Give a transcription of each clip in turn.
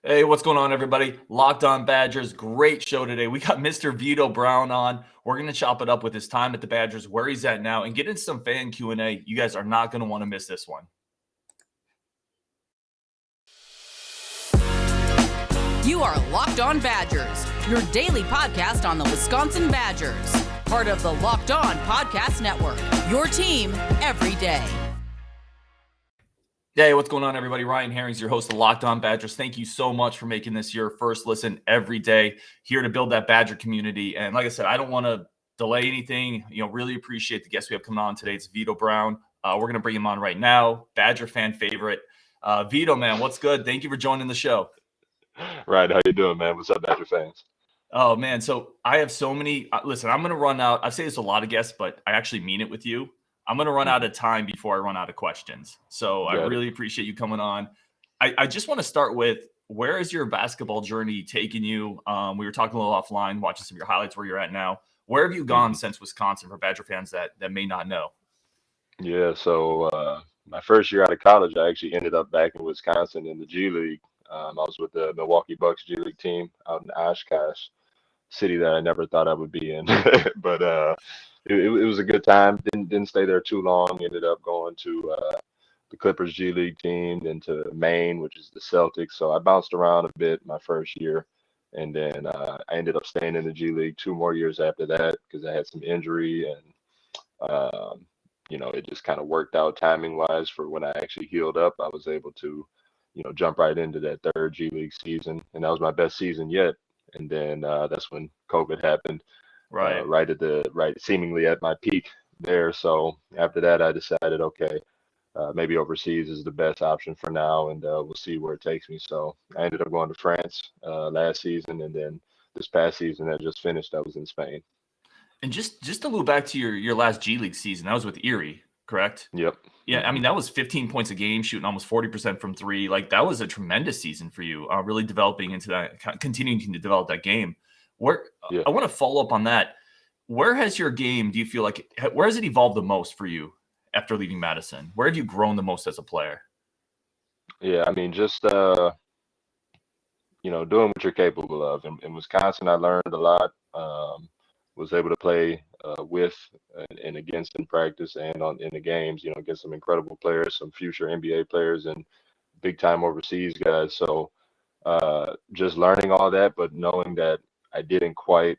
Hey, what's going on, everybody? Locked On Badgers, great show today. We got Mr. Vitto Brown on. We're going to chop it up with his time at the Badgers, where he's at now, and get into some fan Q&A. You guys are not going to want to miss this one. You are Locked On Badgers, your daily podcast on the Wisconsin Badgers. Part of the Locked On Podcast Network, your team every day. Hey, what's going on, everybody? Ryan Herring's your host of Locked On Badgers. Thank you so much for making this your first listen every day, here to build that Badger community. And like I said, I don't want to delay anything. Really appreciate the guest we have coming on today. It's Vitto Brown. We're going to bring him on right now. Badger fan favorite. Vitto, man, what's good? Thank you for joining the show. Right, how you doing, man? What's up, Badger fans? Oh, man, so I have so many. Listen, I'm going to run out. I say this to a lot of guests, but I actually mean it with you. I'm going to run out of time before I run out of questions. So I really appreciate you coming on. I just want to start with, where has your basketball journey taken you? We were talking a little offline, watching some of your highlights where you're at now. Where have you gone since Wisconsin, for Badger fans that may not know? Yeah, so my first year out of college, I actually ended up back in Wisconsin in the G League. I was with the Milwaukee Bucks G League team out in Oshkosh, city that I never thought I would be in. But it was a good time. Didn't stay there too long. Ended up going to the Clippers G League team, then to Maine, which is the Celtics. So I bounced around a bit my first year, and then I ended up staying in the G League 2 more years after that because I had some injury, and it just kind of worked out timing wise for when I actually healed up. I was able to, jump right into that third G League season, and that was my best season yet. And then that's when COVID happened, Right. right seemingly at my peak there. So after that, I decided, okay, maybe overseas is the best option for now, and we'll see where it takes me. So I ended up going to France last season, and then this past season that just finished, I was in Spain. And just to move back to your last G League season, that was with Erie, correct? Yep. Yeah, I mean, that was 15 points a game, shooting almost 40% from three. Like, that was a tremendous season for you, really developing into that, continuing to develop that game. Yeah. I want to follow up on that. Where has your game, do you feel like, where has it evolved the most for you after leaving Madison? Where have you grown the most as a player? Yeah, I mean, just doing what you're capable of. In Wisconsin, I learned a lot. Was able to play with and against in practice and in the games. Against some incredible players, some future NBA players, and big time overseas guys. So just learning all that, but knowing that I didn't quite,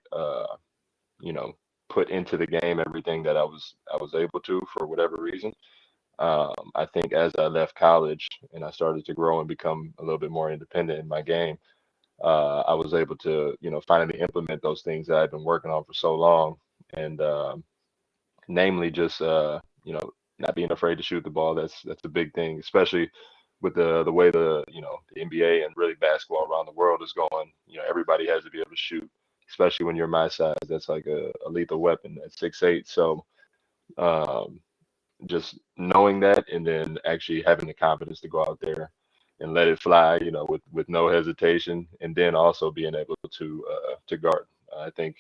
put into the game everything that I was able to for whatever reason. I think as I left college and I started to grow and become a little bit more independent in my game, I was able to, finally implement those things that I've been working on for so long, and namely just, not being afraid to shoot the ball. That's a big thing, especially with the way the NBA and really basketball around the world is going. Everybody has to be able to shoot, especially when you're my size. That's like a lethal weapon at 6'8". So um, just knowing that, and then actually having the confidence to go out there and let it fly, with no hesitation, and then also being able to guard. I think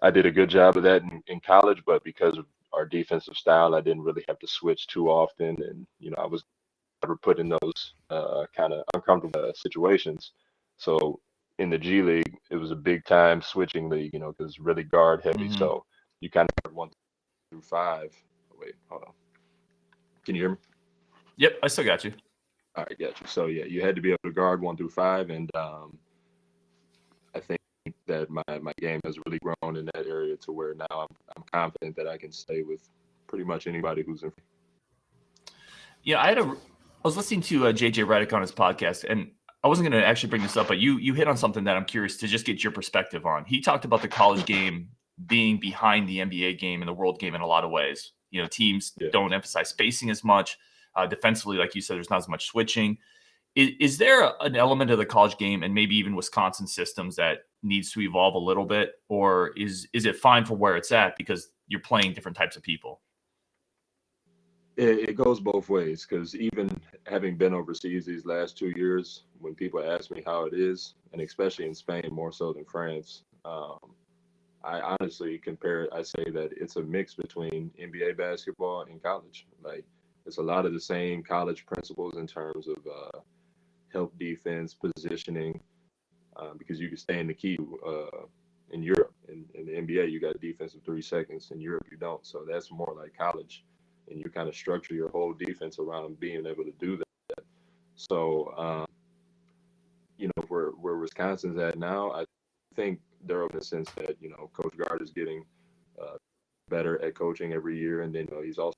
I did a good job of that in college, but because of our defensive style, I didn't really have to switch too often, and I was never put in those kind of uncomfortable situations. So in the G League, it was a big time switching league, because it's really guard heavy. Mm-hmm. So you kind of 1 through 5. Wait, hold on. Can you hear me? Yep, I still got you. All right, got you. So yeah, you had to be able to guard 1 through 5, and I think that my game has really grown in that area to where now I'm confident that I can stay with pretty much anybody who's in. Yeah, I was listening to JJ Redick on his podcast, and I wasn't going to actually bring this up, but you hit on something that I'm curious to just get your perspective on. He talked about the college game being behind the NBA game and the world game in a lot of ways. Teams don't emphasize spacing as much. Defensively, like you said, there's not as much switching. Is there an element of the college game and maybe even Wisconsin systems that needs to evolve a little bit, or is it fine for where it's at because you're playing different types of people? It goes both ways, because even having been overseas these last 2 years, when people ask me how it is, and especially in Spain more so than France, I honestly compare it. I say that it's a mix between NBA basketball and college. Like, it's a lot of the same college principles in terms of help defense, positioning, because you can stay in the key in Europe. In the NBA, you got a defense of 3 seconds. In Europe, you don't. So that's more like college, and you kind of structure your whole defense around being able to do that. So, where Wisconsin's at now, I think they're in the sense that, Coach Gard is getting better at coaching every year, and then he's also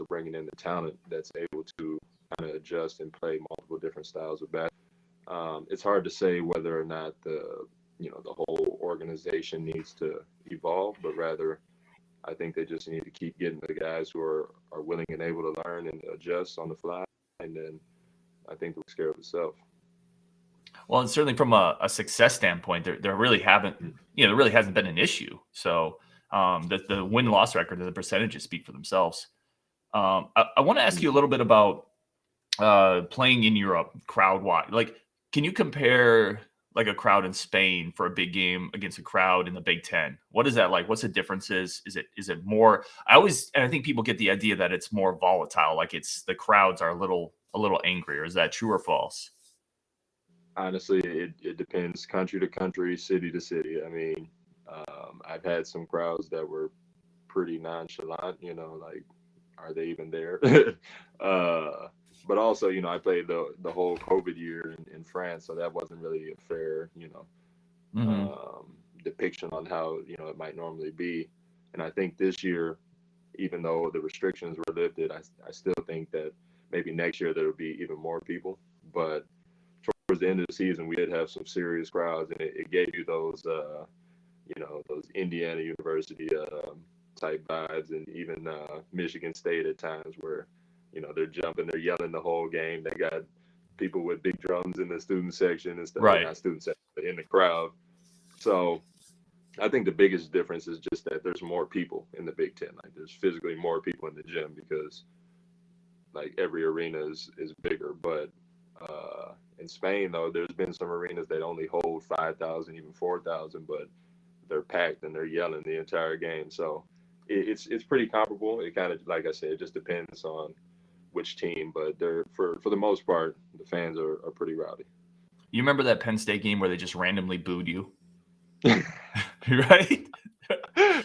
bringing in the talent that's able to kind of adjust and play multiple different styles of basketball. It's hard to say whether or not the whole organization needs to evolve, but rather I think they just need to keep getting the guys who are willing and able to learn and adjust on the fly, and then I think the scare of itself. Well, and certainly from a success standpoint, there really hasn't been an issue. So the win-loss record and the percentages speak for themselves. I want to ask you a little bit about playing in Europe crowd-wise. Like, can you compare like a crowd in Spain for a big game against a crowd in the Big Ten? What is that like? What's the differences? Is it more? And I think people get the idea that it's more volatile. Like the crowds are a little angrier. Is that true or false? Honestly, it depends country to country, city to city. I mean, I've had some crowds that were pretty nonchalant, like, are they even there? But also, I played the whole COVID year in France, so that wasn't really a fair, depiction on how, it might normally be. And I think this year, even though the restrictions were lifted, I still think that maybe next year there'll be even more people. But towards the end of the season, we did have some serious crowds, and it gave you those, those Indiana University type vibes, and even Michigan State at times where, they're jumping, they're yelling the whole game. They got people with big drums in the student section and stuff. Right. Not student section, but in the crowd. So I think the biggest difference is just that there's more people in the Big Ten. Like, there's physically more people in the gym because, like, every arena is bigger. But in Spain, though, there's been some arenas that only hold 5,000, even 4,000, but they're packed and they're yelling the entire game. So it's pretty comparable. It kind of, like I said, it just depends on which team, but they're for the most part, the fans are pretty rowdy. You remember that Penn State game where they just randomly booed you? Right?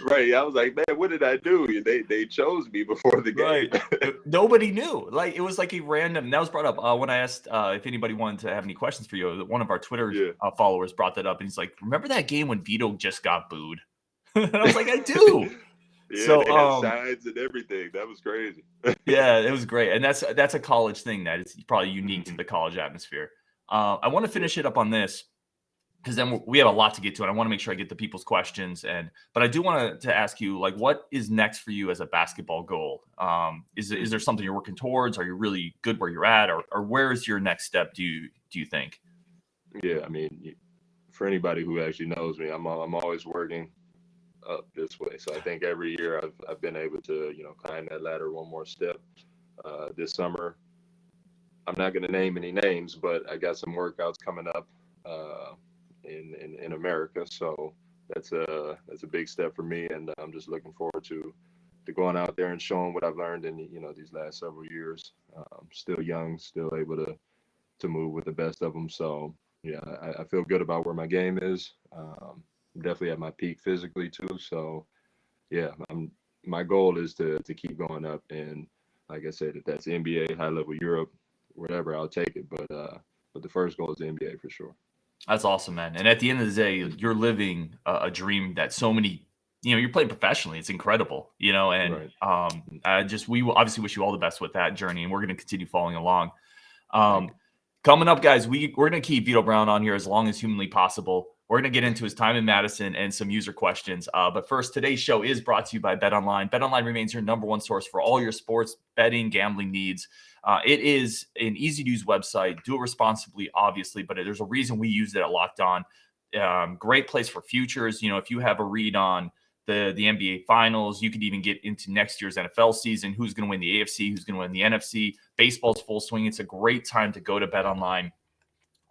Right. I was like, man, what did I do? They chose me before the game. Right. Nobody knew. Like, it was like a random. That was brought up when I asked if anybody wanted to have any questions for you. One of our Twitter followers brought that up, and he's like, "Remember that game when Vitto just got booed?" And I was like, "I do." Yeah, so they had signs and everything. That was crazy. Yeah, it was great, and that's a college thing that is probably unique to the college atmosphere. I want to finish it up on this, because then we have a lot to get to, and I want to make sure I get to people's questions. But I do want to ask you, like, what is next for you as a basketball goal? Is there something you're working towards? Are you really good where you're at, or where is your next step? Do you think? Yeah, I mean, for anybody who actually knows me, I'm always working up this way. So I think every year I've been able to climb that ladder one more step. This summer, I'm not going to name any names, but I got some workouts coming up in America, so that's a big step for me, and I'm just looking forward to going out there and showing what I've learned in these last several years. Still young, still able to move with the best of them. So yeah, I feel good about where my game is. Definitely at my peak physically too. So yeah, my goal is to keep going up, and like I said, if that's NBA, high level Europe, whatever, I'll take it. But the first goal is the NBA for sure. That's awesome, man. And at the end of the day, you're living a dream that so many, you're playing professionally. It's incredible, and right. We will obviously wish you all the best with that journey, and we're going to continue following along. Coming up, guys, we're going to keep Vitto Brown on here as long as humanly possible. We're going to get into his time in Madison and some user questions. But first, today's show is brought to you by BetOnline. BetOnline remains your number one source for all your sports betting, gambling needs. It is an easy-to-use website. Do it responsibly, obviously, but there's a reason we use it at Locked On. Great place for futures. If you have a read on the NBA Finals, you could even get into next year's NFL season. Who's going to win the AFC? Who's going to win the NFC? Baseball's full swing. It's a great time to go to BetOnline.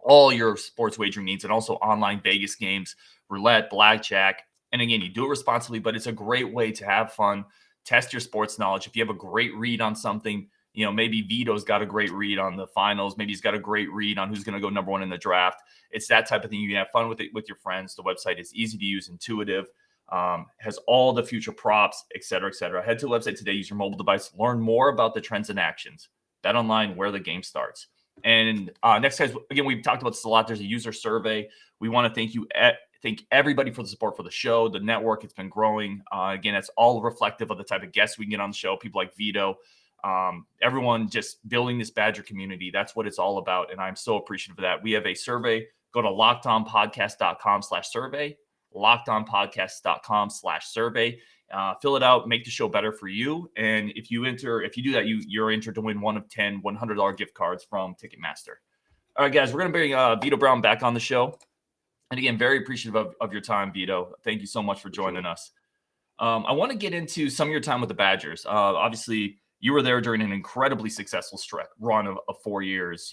All your sports wagering needs, and also online Vegas games, roulette, blackjack. And again, you do it responsibly, but it's a great way to have fun, test your sports knowledge. If you have a great read on something, maybe Vito's got a great read on the finals. Maybe he's got a great read on who's going to go number one in the draft. It's that type of thing. You can have fun with it with your friends. The website is easy to use, intuitive, has all the future props, et cetera, et cetera. Head to the website today. Use your mobile device. Learn more about the trends and actions. Bet online, where the game starts. And next, guys, again, we've talked about this a lot. There's a user survey. We want to thank everybody for the support for the show, the network. It's been growing. Again, it's all reflective of the type of guests we can get on the show. People like Vitto, everyone just building this Badger community. That's what it's all about. And I'm so appreciative of that. We have a survey. Go to lockedonpodcast.com/survey, lockedonpodcast.com/survey. Fill it out, make the show better for you. And if you do that, you're entered to win one of 10 $100 gift cards from Ticketmaster. All right, guys, we're going to bring Vitto Brown back on the show. And again, very appreciative of your time, Vitto. Thank you so much for joining us. I want to get into some of your time with the Badgers. Obviously, you were there during an incredibly successful run of 4 years.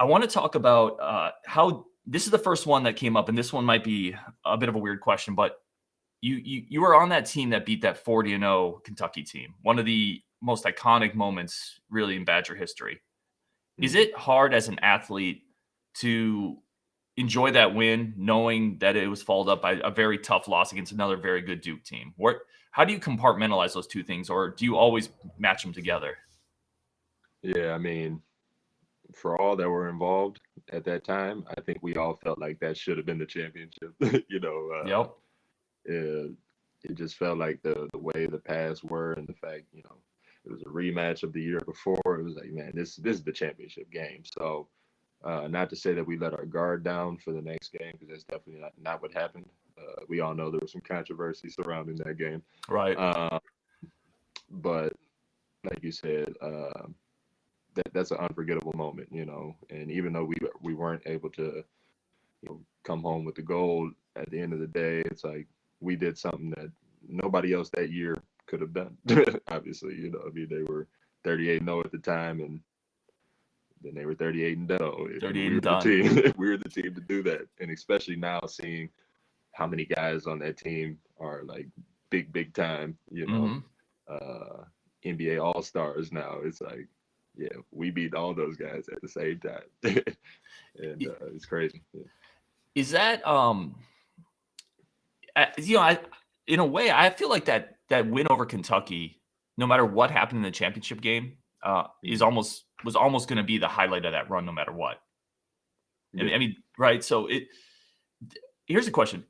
I want to talk about how this is the first one that came up, and this one might be a bit of a weird question, but you were on that team that beat that 40-0 Kentucky team, one of the most iconic moments really in Badger history. Is it hard as an athlete to enjoy that win, knowing that it was followed up by a very tough loss against another very good Duke team? How do you compartmentalize those two things, or do you always match them together? Yeah, I mean, for all that were involved at that time, I think we all felt like that should have been the championship. Yep. It just felt like the way the past were, and the fact, it was a rematch of the year before. It was like, man, this is the championship game. So not to say that we let our guard down for the next game, because that's definitely not what happened. We all know there was some controversy surrounding that game. Right. But like you said, that's an unforgettable moment, and even though we weren't able to, come home with the gold at the end of the day, it's like we did something that nobody else that year could have done. Obviously, they were 38-0 at the time, and then they were 38-0. 38 we were done. the team. We were the team to do that, and especially now seeing how many guys on that team are like big time, NBA All-Stars now. It's like, yeah, we beat all those guys at the same time, and it's crazy. Yeah. Is that in a way, I feel like that win over Kentucky, no matter what happened in the championship game, was almost going to be the highlight of that run, no matter what. Yeah. I mean, right? So here's a question: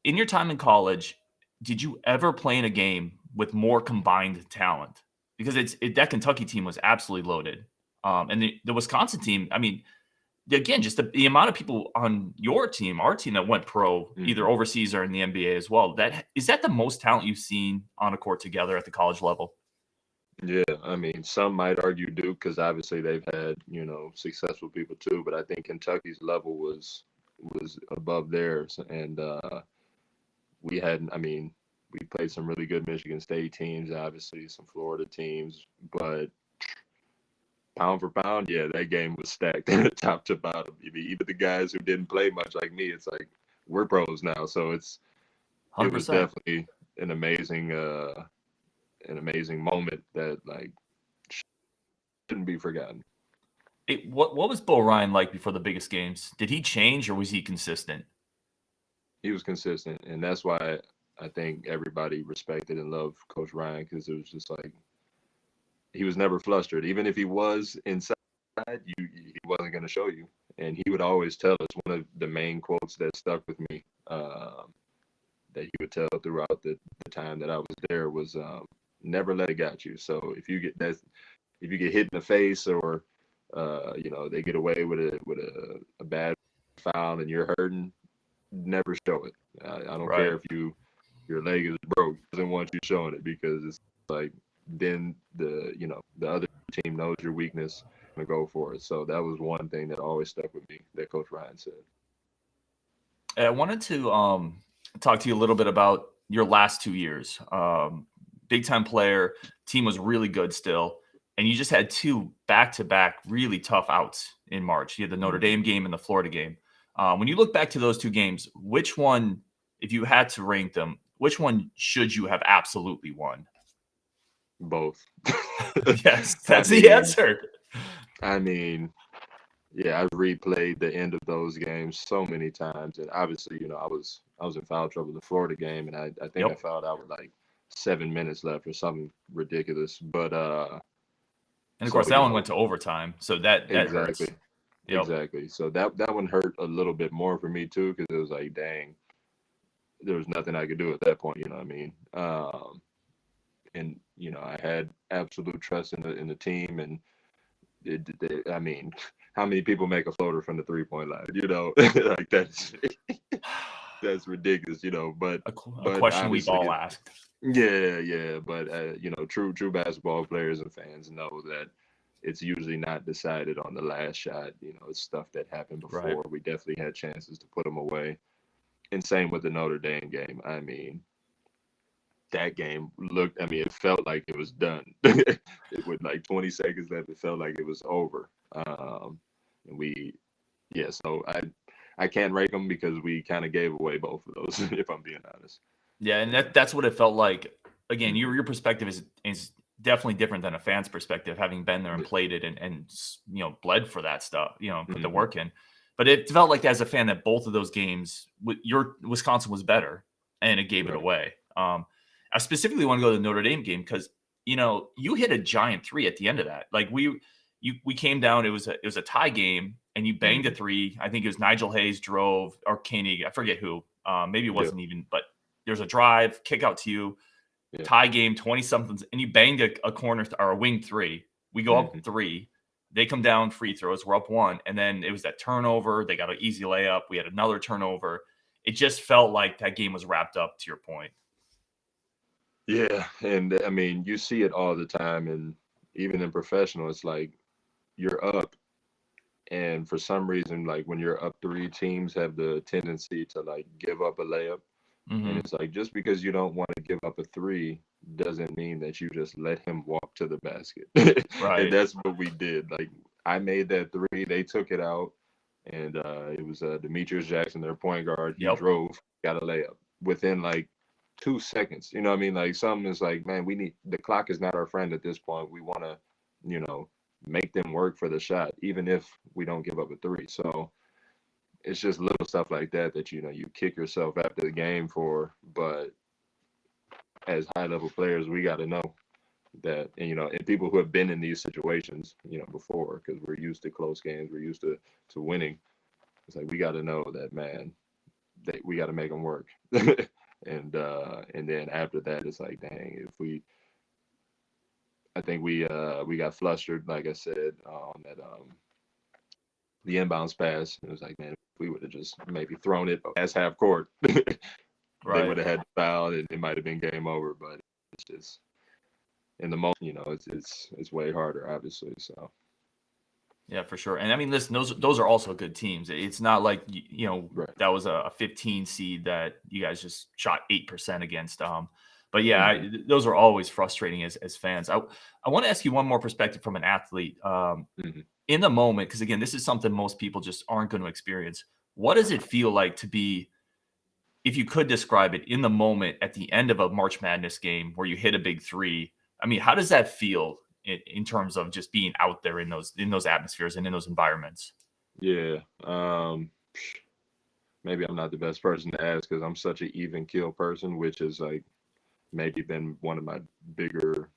in your time in college, did you ever play in a game with more combined talent? Because that Kentucky team was absolutely loaded, and the Wisconsin team. I mean, again, just the amount of people on your team, our team, that went pro, either overseas or in the NBA as well. Is that the most talent you've seen on a court together at the college level? Yeah, I mean, some might argue Duke, because obviously they've had, successful people too. But I think Kentucky's level was above theirs, and we played some really good Michigan State teams, obviously some Florida teams, but pound for pound, yeah, that game was stacked top to bottom. Even the guys who didn't play much like me, it's like we're pros now. So it was definitely an amazing moment that like shouldn't be forgotten. What was Bo Ryan like before the biggest games? Did he change, or was he consistent? He was consistent, and that's why I think everybody respected and loved Coach Ryan, because it was just like he was never flustered. Even if he was inside, he wasn't going to show you. And he would always tell us, one of the main quotes that stuck with me, that he would tell throughout the time that I was there, was never let it get you. So if you get hit in the face, or they get away with a bad foul and you're hurting, never show it. I don't care if your leg is broke. He doesn't want you showing it, because it's like then the other team knows your weakness and go for it. So that was one thing that always stuck with me that Coach Ryan said. I wanted to talk to you a little bit about your last 2 years. Big time player, team was really good still, and you just had 2 back-to-back really tough outs in March. You had the Notre Dame game and the Florida game. When you look back to those 2 games, which one, if you had to rank them, which one should you have absolutely won? Both. Yes, I that's the mean, answer. I mean, yeah, I've replayed the end of those games so many times, and obviously, I was in foul trouble in the Florida game, and I think I Yep. fouled out with like 7 minutes left or something ridiculous. But And of so course, that one went to overtime, so that exactly, hurts. Yep. exactly. So that one hurt a little bit more for me too, because it was like, dang, there was nothing I could do at that point. You know what I mean? And I had absolute trust in the team, and I mean, how many people make a floater from the 3-point line? Like that's ridiculous. But A question we've obviously, all asked. yeah. But true basketball players and fans know that it's usually not decided on the last shot. It's stuff that happened Right. before. We definitely had chances to put them away. And same with the Notre Dame game. I mean, that game it felt like it was done. With like 20 seconds left, it felt like it was over. And so I can't rate them because we kind of gave away both of those, if I'm being honest. Yeah, and that's what it felt like. Again, your perspective is definitely different than a fan's perspective, having been there and played it and bled for that stuff, put the work in. But it felt like as a fan that both of those games, your Wisconsin was better, and it gave it away. I specifically want to go to the Notre Dame game because you hit a giant three at the end of that. Like we came down. It was a tie game, and you banged a three. I think it was Nigel Hayes drove, or Koenig. I forget who. Maybe it wasn't even, but there's a drive, kick out to you, tie game, 20-somethings, and you banged a corner or a wing three. We go up 3. They come down free throws. We're up 1. And then it was that turnover. They got an easy layup. We had another turnover. It just felt like that game was wrapped up, to your point. Yeah. And I mean, you see it all the time. And even in professional, it's like you're up. And for some reason, like when you're up 3, teams have the tendency to like give up a layup. And it's like, just because you don't want to give up a 3 doesn't mean that you just let him walk to the basket. Right. And that's what we did. Like, I made that 3, they took it out, and it was Demetrius Jackson, their point guard. He drove, got a layup within like 2 seconds. You know what I mean? Like, something is like, man, the clock is not our friend at this point. We want to, make them work for the shot, even if we don't give up a 3. So it's just little stuff like that you kick yourself after the game for. But as high level players, we got to know that, and people who have been in these situations, before, because we're used to close games, we're used to winning. It's like, we got to know that, man, we got to make them work. And then after that, it's like, dang, I think we got flustered, like I said, on that the inbounds pass. It was like, man, if we would have just maybe thrown it as half court, they would have had to foul, and it might have been game over. But it's just, in the moment, it's way harder, obviously. So yeah, for sure. And I mean, listen, those are also good teams. It's not like that was a 15 seed that you guys just shot 8% against. But yeah, those are always frustrating as fans. I want to ask you one more perspective from an athlete. In the moment, because again, this is something most people just aren't going to experience. What does it feel like to be, if you could describe it, in the moment at the end of a March Madness game where you hit a big 3? I mean, how does that feel in terms of just being out there in those atmospheres and in those environments? Yeah. Maybe I'm not the best person to ask because I'm such an even keel person, which is like maybe been one of my bigger,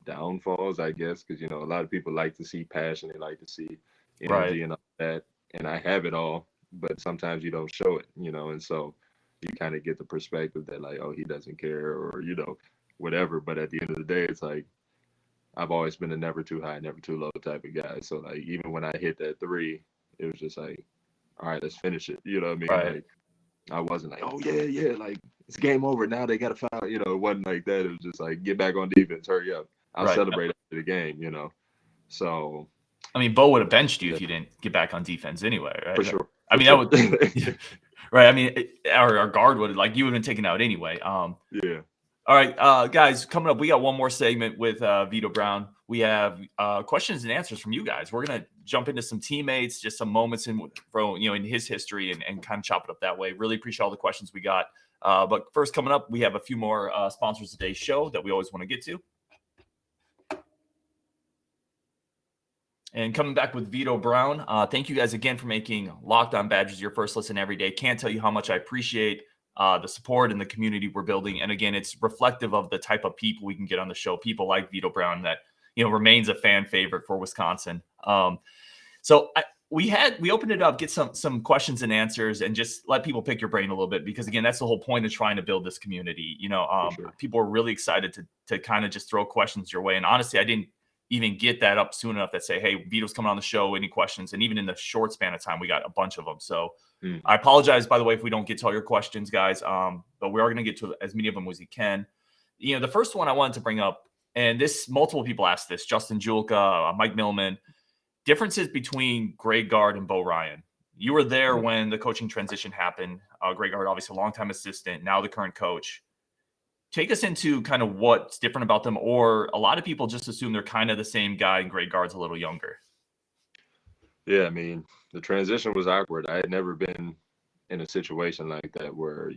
downfalls, I guess, because a lot of people like to see passion, they like to see energy and all that, and I have it all, but sometimes you don't show it, and so you kind of get the perspective that like, oh, he doesn't care, or whatever. But at the end of the day, it's like, I've always been a never too high, never too low type of guy. So like, even when I hit that 3, it was just like, all right, let's finish it. You know what I mean? Right. Like, I wasn't like, oh yeah, like it's game over now, they got to foul. It wasn't like that. It was just like, get back on defense, hurry up. I'll celebrate after the game. So I mean, Bo would have benched you if you didn't get back on defense anyway, right? For sure. I mean, that would right. I mean, our guard would have, like, you would have been taken out anyway. Yeah. All right, guys, coming up, we got one more segment with Vitto Brown. We have questions and answers from you guys. We're gonna jump into some teammates, just some moments in his history, and kind of chop it up that way. Really appreciate all the questions we got. But first, coming up, we have a few more sponsors of today's show that we always want to get to. And coming back with Vitto Brown, thank you guys again for making Locked On Badgers your first listen every day. Can't tell you how much I appreciate the support and the community we're building. And again, it's reflective of the type of people we can get on the show. People like Vitto Brown that remains a fan favorite for Wisconsin. We opened it up, get some questions and answers, and just let people pick your brain a little bit, because again, that's the whole point of trying to build this community. Sure. People are really excited to kind of just throw questions your way. And honestly, I didn't even get that up soon enough that say, hey, Vitto's coming on the show, any questions? And even in the short span of time, we got a bunch of them. So I apologize, by the way, if we don't get to all your questions, guys. But we are going to get to as many of them as we can. The first one I wanted to bring up, and multiple people asked this, Justin Julka, Mike Millman, differences between Greg Gard and Bo Ryan. You were there when the coaching transition happened. Greg Gard, obviously a longtime assistant, now the current coach. Take us into kind of what's different about them, or a lot of people just assume they're kind of the same guy and Greg Gard's a little younger. Yeah, I mean, the transition was awkward. I had never been in a situation like that where,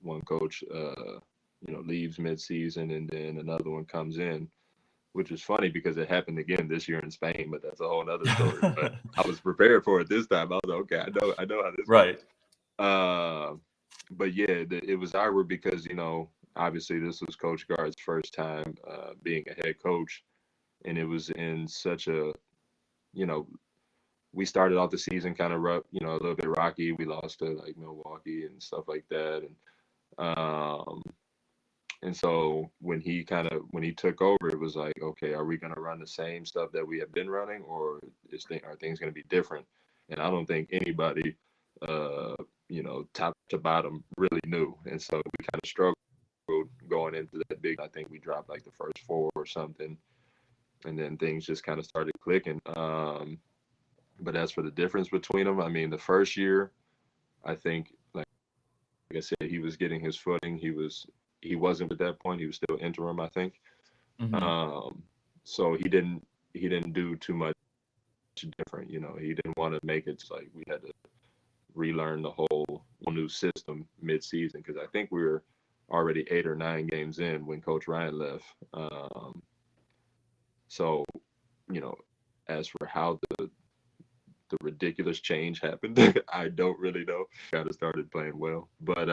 one coach, leaves mid-season and then another one comes in, which is funny because it happened again this year in Spain, but that's a whole other story. But I was prepared for it this time. I was like, okay, I know how this right goes. But yeah, it was awkward because, obviously this was Coach Gard's first time being a head coach, and it was in such a, we started off the season kind of rough, a little bit rocky. We lost to like Milwaukee and stuff like that, and so when he took over, it was like, okay, are we going to run the same stuff that we have been running, or are things going to be different? And I don't think anybody, top to bottom really knew, and so we kind of struggled going into that big. I think we dropped like the first 4 or something, and then things just kind of started clicking. But as for the difference between them, I mean, the first year, I think, like I said, he was getting his footing. He wasn't at that point. He was still interim, I think. Mm-hmm. So he didn't do too much different. He didn't want to make it like we had to relearn the whole new system mid-season, because I think we were already 8 or 9 games in when Coach Ryan left. So, as for how the ridiculous change happened, I don't really know. Kind of started playing well, but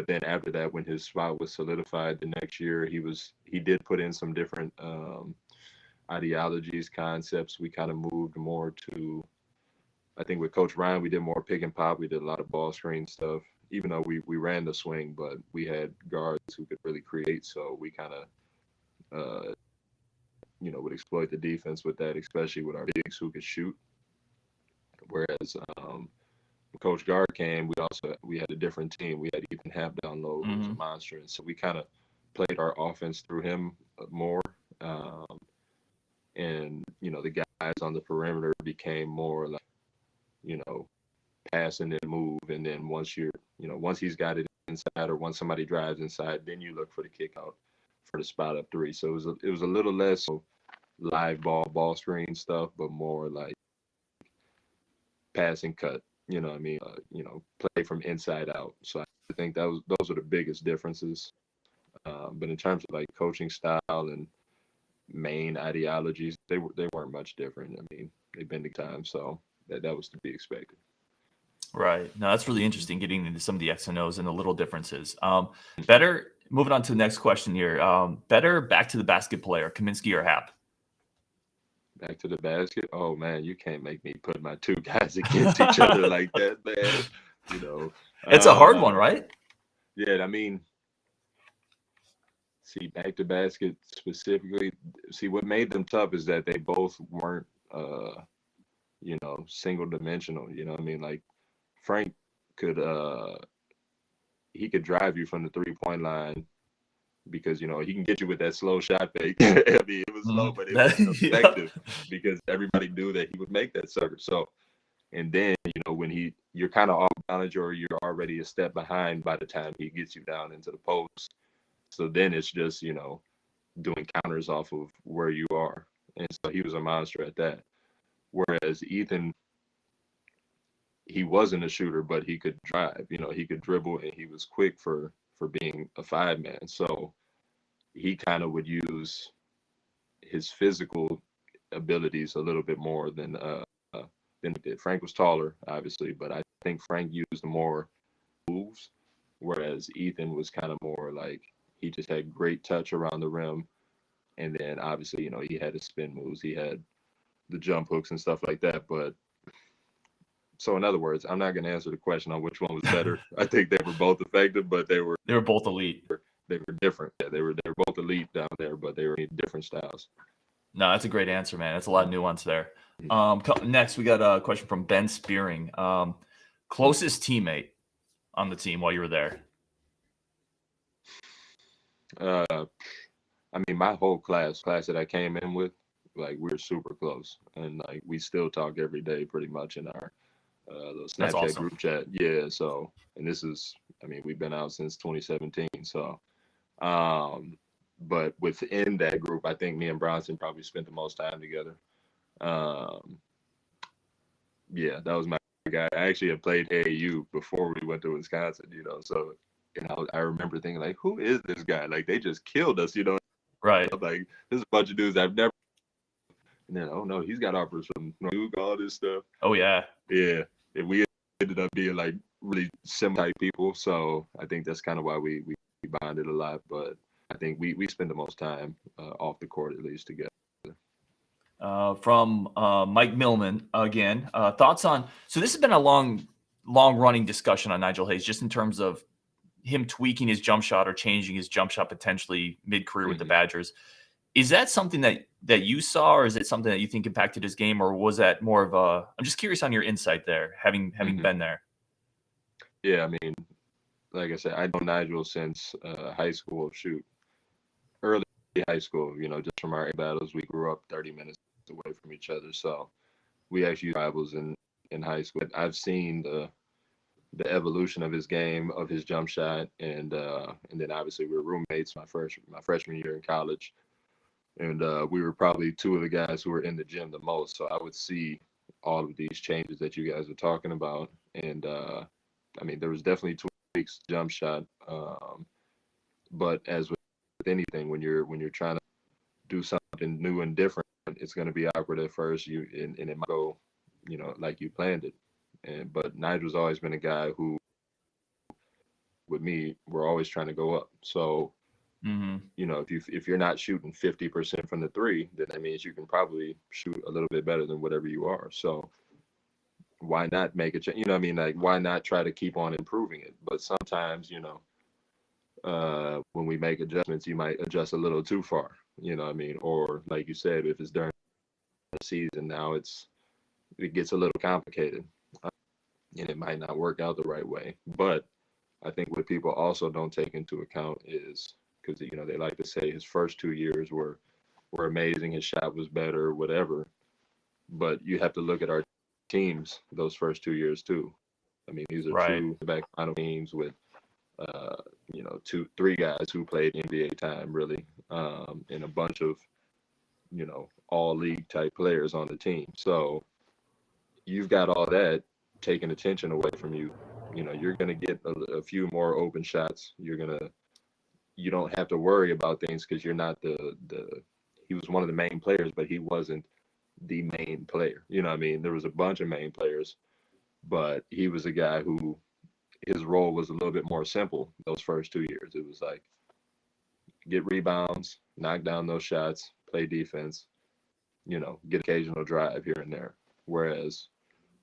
then after that, when his spot was solidified the next year, he did put in some different ideologies, concepts. We kind of moved more to, I think with Coach Ryan, we did more pick and pop. We did a lot of ball screen stuff, even though we ran the swing, but we had guards who could really create. So we kind of, would exploit the defense with that, especially with our bigs who could shoot. Whereas when Coach Gard came, we had a different team. We had Ethan Happ down low, who was a monster, and so we kind of played our offense through him more. And the guys on the perimeter became more like, pass and then move, and then once he's got it inside, or once somebody drives inside, then you look for the kick out for the spot up 3. So it was a little less live ball screen stuff, but more like pass and cut. Play from inside out. So I think those are the biggest differences. But in terms of like coaching style and main ideologies, they weren't much different. I mean, they've been the time, so that was to be expected. Right. No, that's really interesting, getting into some of the X and O's and the little differences. Moving on to the next question here. Better back to the basket player, Kaminsky or Happ? Back to the basket? Oh, man, you can't make me put my 2 guys against each other like that, man. It's a hard one, right? Yeah, I mean, see, back to basket specifically, what made them tough is that they both weren't, single dimensional. I mean, like Frank could drive you from the 3-point line, because he can get you with that slow shot fake. I mean, it was slow, but it was effective because everybody knew that he would make that sucker. So, and then when you're kind of off balance, or you're already a step behind by the time he gets you down into the post. So then it's just doing counters off of where you are, and so he was a monster at that. Whereas Ethan he wasn't a shooter, but he could drive. You know, he could dribble, and he was quick for being a 5-man. So he kind of would use his physical abilities a little bit more than he did. Frank was taller, obviously, but I think Frank used more moves, whereas Ethan was kind of more like he just had great touch around the rim. And then obviously, you know, he had his spin moves, he had the jump hooks and stuff like that. But so in other words, I'm not going to answer the question on which one was better. I think they were both effective, but they were both elite. They were different. Yeah, they were both elite down there, but they were in different styles. No, that's a great answer, man. That's a lot of nuance there. Next, we got a question from Ben Spearing. Closest teammate on the team while you were there? I mean, my whole class that I came in with, like, we were super close, and like we still talk every day, pretty much, in our little Snapchat awesome. group chat. Yeah. So, and this is, I mean, we've been out since 2017. So, but within that group, I think me and Bronson probably spent the most time together. Yeah, that was my guy. I actually had played AAU before we went to Wisconsin, you know. So, you know, I remember thinking, like, who is this guy? Like, they just killed us, you know. Right. Like, there's a bunch of dudes I've never. And then, oh no, he's got offers from Duke, all this stuff. Oh yeah. Yeah, and we ended up being like really similar type people. So I think that's kind of why we bonded a lot. But I think we spend the most time off the court, at least, together. From Mike Millman again. Thoughts on? So this has been a long running discussion on Nigel Hayes, just in terms of him tweaking his jump shot or changing his jump shot potentially mid-career with the Badgers. Is that something that you saw, or is it something that you think impacted his game, or was that more of a? I'm just curious on your insight there, having been there. Yeah, I mean, like I said, I know Nigel since high school. Early high school. You know, just from our battles, we grew up 30 minutes away from each other, so we actually rivals in high school. I've seen the evolution of his game, of his jump shot, and then obviously we were roommates my freshman year in college. And we were probably two of the guys who were in the gym the most. So I would see all of these changes that you guys are talking about. And I mean, there was definitely tweaks, jump shot. But as with anything, when you're trying to do something new and different, it's going to be awkward at first. And it might go, you know, like you planned it. But Nigel's always been a guy who, with me, we're always trying to go up. So. You know, if you're not shooting 50% from the three, then that means you can probably shoot a little bit better than whatever you are. So why not make a change? You know what I mean? Like, why not try to keep on improving it? But sometimes, you know, when we make adjustments, you might adjust a little too far. You know what I mean? Or like you said, if it's during the season, now it gets a little complicated, and it might not work out the right way. But I think what people also don't take into account is, because, you know, they like to say his first 2 years were amazing, his shot was better, whatever. But you have to look at our teams those first 2 years too. I mean, these are two back final teams with, you know, 2-3 guys who played NBA time, really, and a bunch of, you know, all league type players on the team. So you've got all that taking attention away from you. You know, you're going to get a few more open shots. You don't have to worry about things because you're not he was one of the main players, but he wasn't the main player. You know what I mean? There was a bunch of main players, but he was a guy who his role was a little bit more simple those first 2 years. It was like, get rebounds, knock down those shots, play defense, you know, get occasional drive here and there. Whereas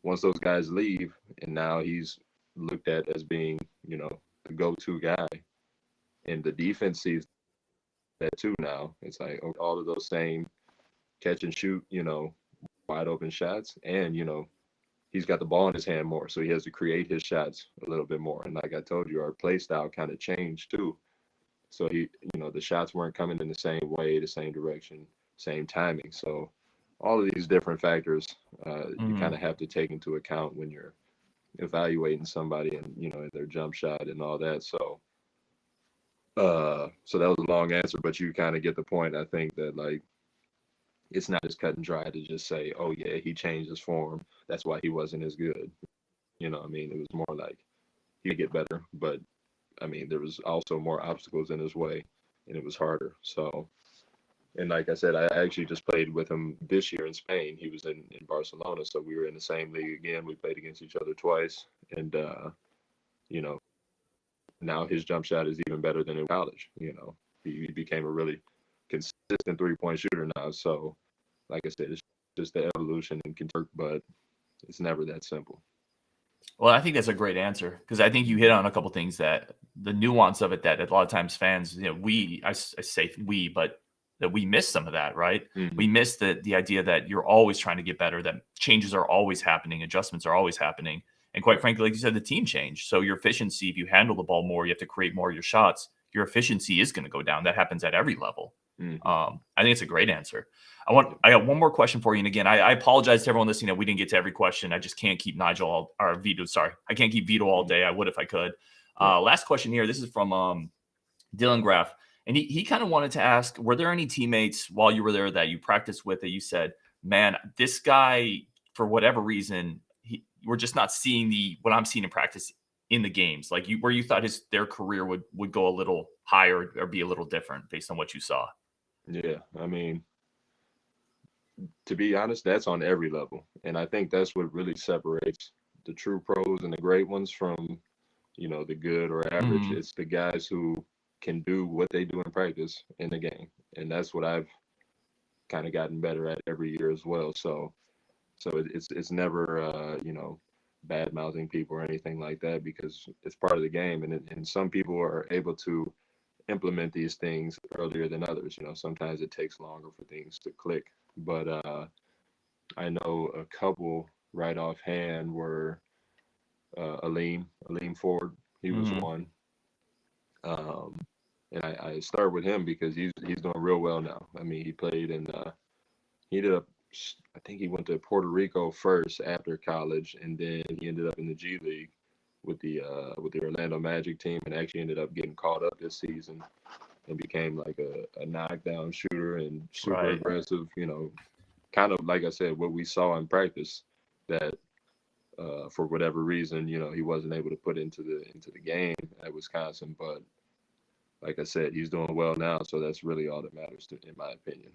once those guys leave, and now he's looked at as being, you know, the go-to guy, and the defense sees that too now. It's like all of those same catch and shoot, you know, wide open shots. And, you know, he's got the ball in his hand more, so he has to create his shots a little bit more. And like I told you, our play style kind of changed too. So you know, the shots weren't coming in the same way, the same direction, same timing. So all of these different factors, you kind of have to take into account when you're evaluating somebody and, you know, their jump shot and all that. So that was a long answer, but you kind of get the point. I think that, like, it's not as cut and dry to just say, oh yeah, he changed his form, that's why he wasn't as good. You know, I mean, it was more like he'd get better, but I mean, there was also more obstacles in his way, and it was harder. So, and like I said, I actually just played with him this year in Spain. He was in Barcelona, so we were in the same league again. We played against each other twice, and you know, now his jump shot is even better than in college. You know, he became a really consistent 3-point shooter now. So, like I said, it's just the evolution and can work, but it's never that simple. Well, I think that's a great answer because I think you hit on a couple things that the nuance of it that a lot of times fans, you know, I say we, but that we miss some of that, right? Mm-hmm. We miss the idea that you're always trying to get better, that changes are always happening, adjustments are always happening. And quite frankly, like you said, the team changed. So your efficiency, if you handle the ball more, you have to create more of your shots, your efficiency is going to go down. That happens at every level. Mm-hmm. I think it's a great answer. I got one more question for you. And again, I apologize to everyone listening that we didn't get to every question. I just can't keep Vitto. Sorry. I can't keep Vitto all day. I would if I could. Last question here. This is from Dylan Graff. And he kind of wanted to ask, were there any teammates while you were there that you practiced with that you said, man, this guy, for whatever reason, we're just not seeing what I'm seeing in practice in the games, like where you thought their career would go a little higher or be a little different based on what you saw? Yeah, I mean, to be honest, that's on every level. And I think that's what really separates the true pros and the great ones from, you know, the good or average. Mm-hmm. It's the guys who can do what they do in practice in the game. And that's what I've kind of gotten better at every year as well. So it's never, you know, bad mouthing people or anything like that, because it's part of the game. And some people are able to implement these things earlier than others. You know, sometimes it takes longer for things to click. But I know a couple right offhand were Aleem Ford. He was one. And I start with him because he's doing real well now. I mean, he played and he ended up, I think he went to Puerto Rico first after college, and then he ended up in the G League with the Orlando Magic team, and actually ended up getting caught up this season and became like a knockdown shooter and super aggressive. You know, kind of like I said, what we saw in practice that for whatever reason, you know, he wasn't able to put into the game at Wisconsin. But like I said, he's doing well now, so that's really all that matters in my opinion.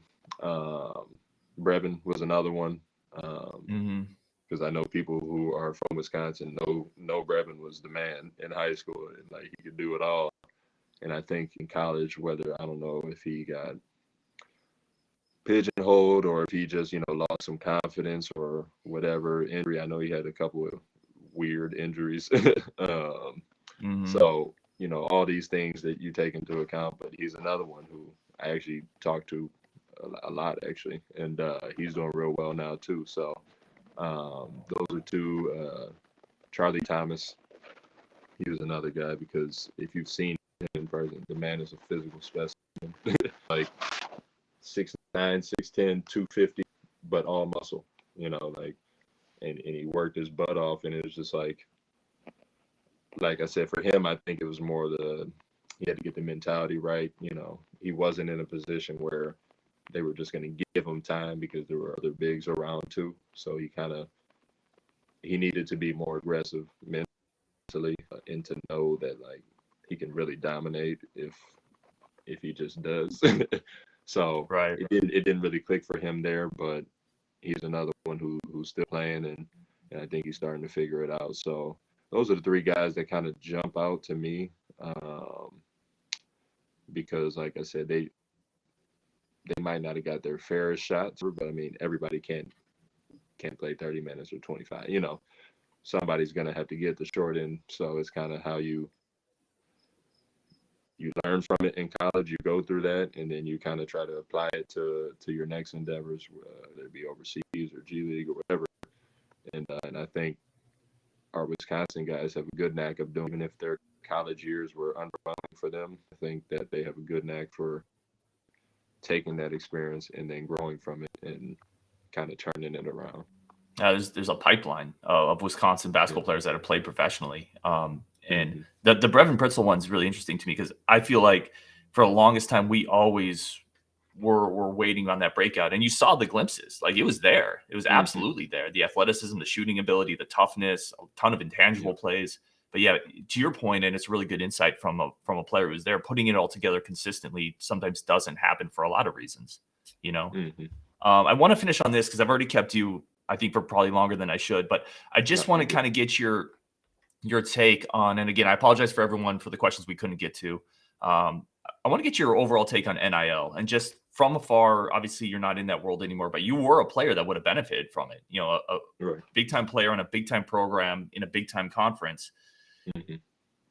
Brevin was another one, because I know people who are from Wisconsin know Brevin was the man in high school, and like he could do it all. And I think in college, whether, I don't know if he got pigeonholed or if he just, you know, lost some confidence or whatever injury. I know he had a couple of weird injuries. So, you know, all these things that you take into account, but he's another one who I actually talked to a lot, actually. And he's doing real well now too. So those are two. Charlie Thomas, he was another guy, because if you've seen him in person, the man is a physical specimen. Like 6'9", 6'10", 250, but all muscle, you know, like, and he worked his butt off, and it was just like I said, for him, I think it was more he had to get the mentality right. You know, he wasn't in a position where they were just going to give him time because there were other bigs around too. So he needed to be more aggressive mentally, and to know that like he can really dominate if he just does. So it didn't really click for him there, but he's another one who's still playing, and I think he's starting to figure it out. So those are the three guys that kind of jump out to me, because like I said, they might not have got their fairest shots, but I mean, everybody can't play 30 minutes or 25. You know, somebody's gonna have to get the short end. So it's kind of how you learn from it in college. You go through that, and then you kind of try to apply it to your next endeavors, whether it be overseas or G League or whatever. And I think our Wisconsin guys have a good knack of doing, even if their college years were underwhelming for them. I think that they have a good knack for taking that experience and then growing from it and kind of turning it around. There's a pipeline of Wisconsin basketball players that have played professionally. And the Brevin Pritzel one's really interesting to me, because I feel like for the longest time we always were waiting on that breakout, and you saw the glimpses. Like, it was there. It was absolutely there. The athleticism, the shooting ability, the toughness, a ton of intangible plays. But yeah, to your point, and it's really good insight from a player who's there, putting it all together consistently sometimes doesn't happen for a lot of reasons, I want to finish on this because I've already kept you, I think, for probably longer than I should, but I just want to kind of get your take on, and again, I apologize for everyone for the questions we couldn't get to. I want to get your overall take on NIL, and just from afar, obviously you're not in that world anymore, but you were a player that would have benefited from it. A big time player on a big time program in a big time conference.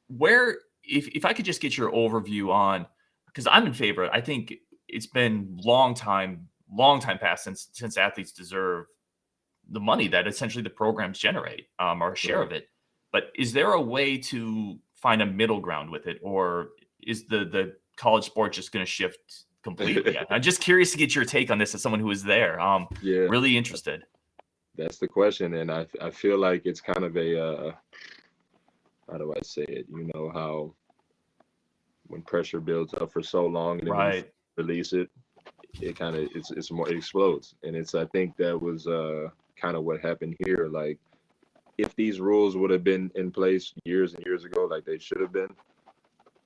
Where, if I could just get your overview on, because I'm in favor. I think it's been long time past since athletes deserve the money that essentially the programs generate, or a share of it. But is there a way to find a middle ground with it, or is the college sport just going to shift completely? I'm just curious to get your take on this as someone who is there. Really interested. That's the question, and I feel like it's kind of a how do I say it? You know how when pressure builds up for so long and then when you release it, it kind of it's more, it explodes, and I think that was kind of what happened here. Like, if these rules would have been in place years and years ago, like they should have been,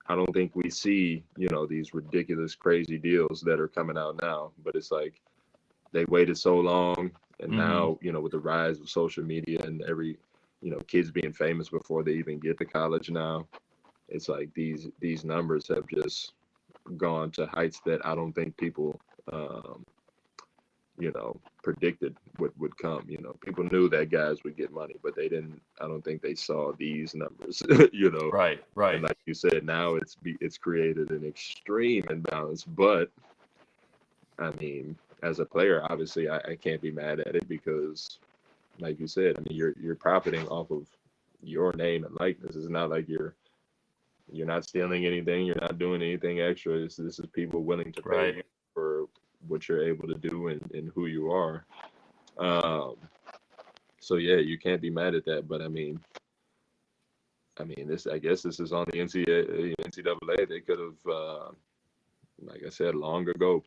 I don't think we see, these ridiculous, crazy deals that are coming out now. But it's like they waited so long, and now, with the rise of social media and kids being famous before they even get to college now, it's like these numbers have just gone to heights that I don't think people, predicted would come. People knew that guys would get money, but they didn't. I don't think they saw these numbers. Right. And like you said, now it's created an extreme imbalance. But I mean, as a player, obviously, I can't be mad at it because, like you said, I mean, you're profiting off of your name and likeness. It's not like you're not stealing anything. You're not doing anything extra. This is people willing to pay you for what you're able to do and who you are. So yeah, you can't be mad at that. But I mean, I guess this is on the NCAA. They could have, like I said, long ago,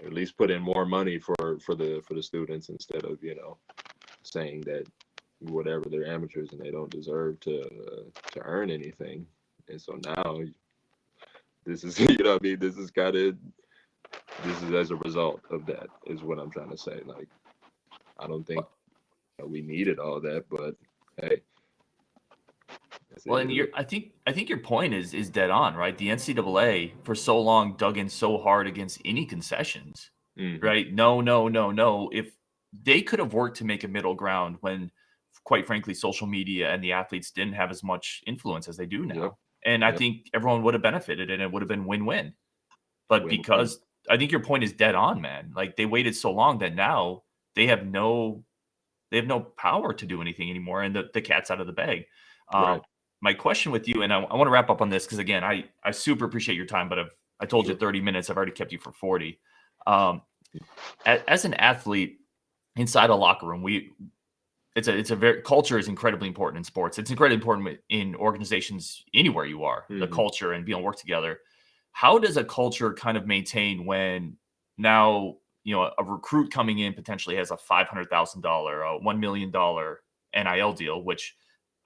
at least put in more money for the students instead of saying that whatever, they're amateurs and they don't deserve to earn anything. And so now this is this is as a result of that, is what I'm trying to say. Like, I don't think we needed all that, but hey. Well, and I think your point is dead on, right? The NCAA for so long dug in so hard against any concessions, right? No. If they could have worked to make a middle ground when, quite frankly, social media and the athletes didn't have as much influence as they do now. And I think everyone would have benefited and it would have been win-win. But because I think your point is dead on, man. Like, they waited so long that now they have no power to do anything anymore, and the cat's out of the bag. My question with you, and I want to wrap up on this because, again, I super appreciate your time, but I told you 30 minutes. I've already kept you for 40. As an athlete inside a locker room, culture is incredibly important in sports. It's incredibly important in organizations anywhere you are, the culture and being able to work together. How does a culture kind of maintain when now, a recruit coming in potentially has a $500,000, a $1 million NIL deal, which,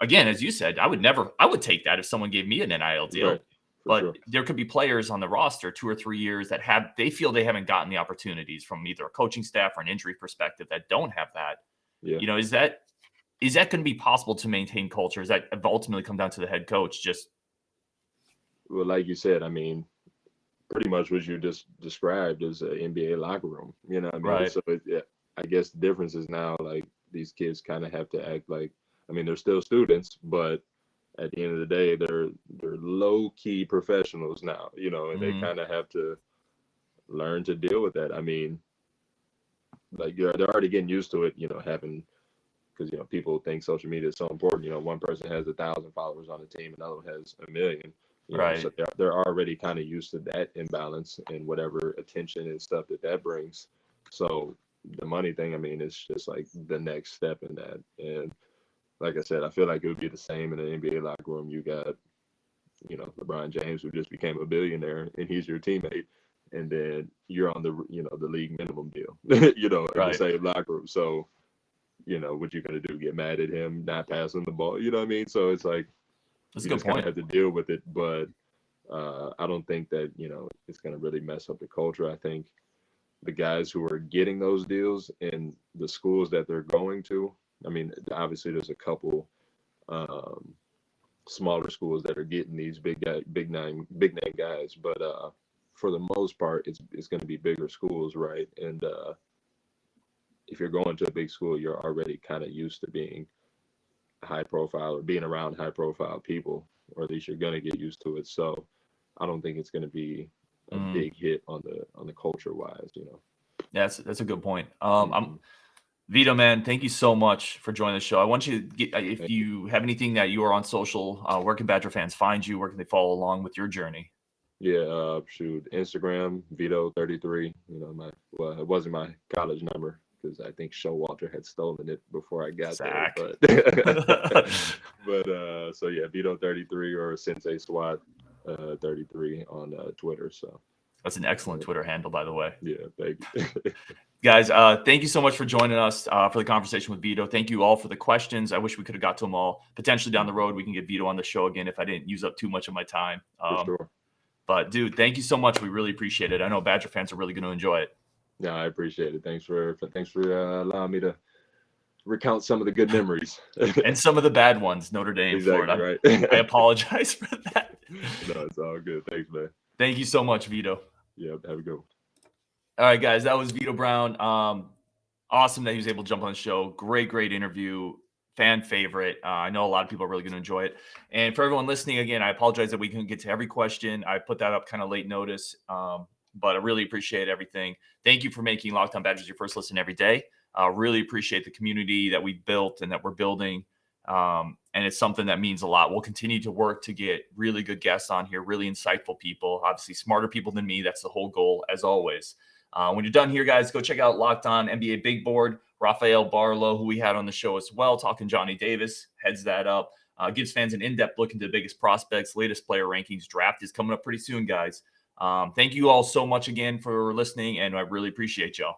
again, as you said, I would take that if someone gave me an NIL deal. Right. But there could be players on the roster 2 or 3 years that they feel they haven't gotten the opportunities from either a coaching staff or an injury perspective that don't have that. Yeah. Is that going to be possible to maintain culture? Is that ultimately come down to the head coach? Well, like you said, I mean, pretty much what you just described is an NBA locker room. You know what I mean? Right. So I guess the difference is now, like, these kids kind of have to act like, I mean, they're still students, but at the end of the day, they're low-key professionals now, and they kind of have to learn to deal with that. I mean, like, they're already getting used to it, having, because, people think social media is so important. One person has 1,000 followers on the team, another one has 1 million. Right. So they're already kind of used to that imbalance and whatever attention and stuff that brings. So the money thing, I mean, it's just like the next step in that. And like I said, I feel like it would be the same in an NBA locker room. You got, LeBron James, who just became a billionaire, and he's your teammate. and then you're on the the league minimum deal, in Right. the same locker room. So, what you gonna do? Get mad at him not passing the ball? You know what I mean? So it's like That's a you good just kind point. of have to deal with it. But I don't think that it's gonna really mess up the culture. I think the guys who are getting those deals in the schools that they're going to. I mean, obviously there's a couple smaller schools that are getting these big name guys, but for the most part, it's going to be bigger schools, right? And if you're going to a big school, you're already kind of used to being high profile or being around high profile people, or at least you're going to get used to it. So I don't think it's going to be a big hit on the culture wise, Yeah, that's a good point. Mhm. Vitto, man, thank you so much for joining the show. I want you to get, if Thank you have anything that you are on social, where can Badger fans find you? Where can they follow along with your journey? Yeah, shoot, Instagram, Vitto33. It wasn't my college number because I think Showalter had stolen it before I got Zach. there. But so yeah, Vitto33 or Sensei Swat 33 on Twitter. So That's an excellent Twitter handle, by the way. yeah, thank you. Guys, thank you so much for joining us for the conversation with Vitto. Thank you all for the questions. I wish we could have got to them all. Potentially down the road, we can get Vitto on the show again if I didn't use up too much of my time. For sure. But dude, thank you so much. We really appreciate it. I know Badger fans are really going to enjoy it. Yeah, I appreciate it. Thanks for allowing me to recount some of the good memories and some of the bad ones. Notre Dame, exactly, Florida. Right. I apologize for that. No, it's all good. Thanks, man. Thank you so much, Vitto. Yeah, have a good one. All right, guys, that was Vitto Brown. Awesome that he was able to jump on the show. Great interview. Fan favorite. I know a lot of people are really going to enjoy it. And for everyone listening, again, I apologize that we couldn't get to every question. I put that up kind of late notice, but I really appreciate everything. Thank you for making Locked On Badgers your first listen every day. Really appreciate the community that we built and that we're building. And it's something that means a lot. We'll continue to work to get really good guests on here, really insightful people, obviously smarter people than me. That's the whole goal, as always. When you're done here, guys, go check out Locked On NBA Big Board. Rafael Barlow, who we had on the show as well, talking Johnny Davis, heads that up. Gives fans an in-depth look into the biggest prospects, latest player rankings. Draft is coming up pretty soon, guys. Thank you all so much again for listening, and I really appreciate y'all.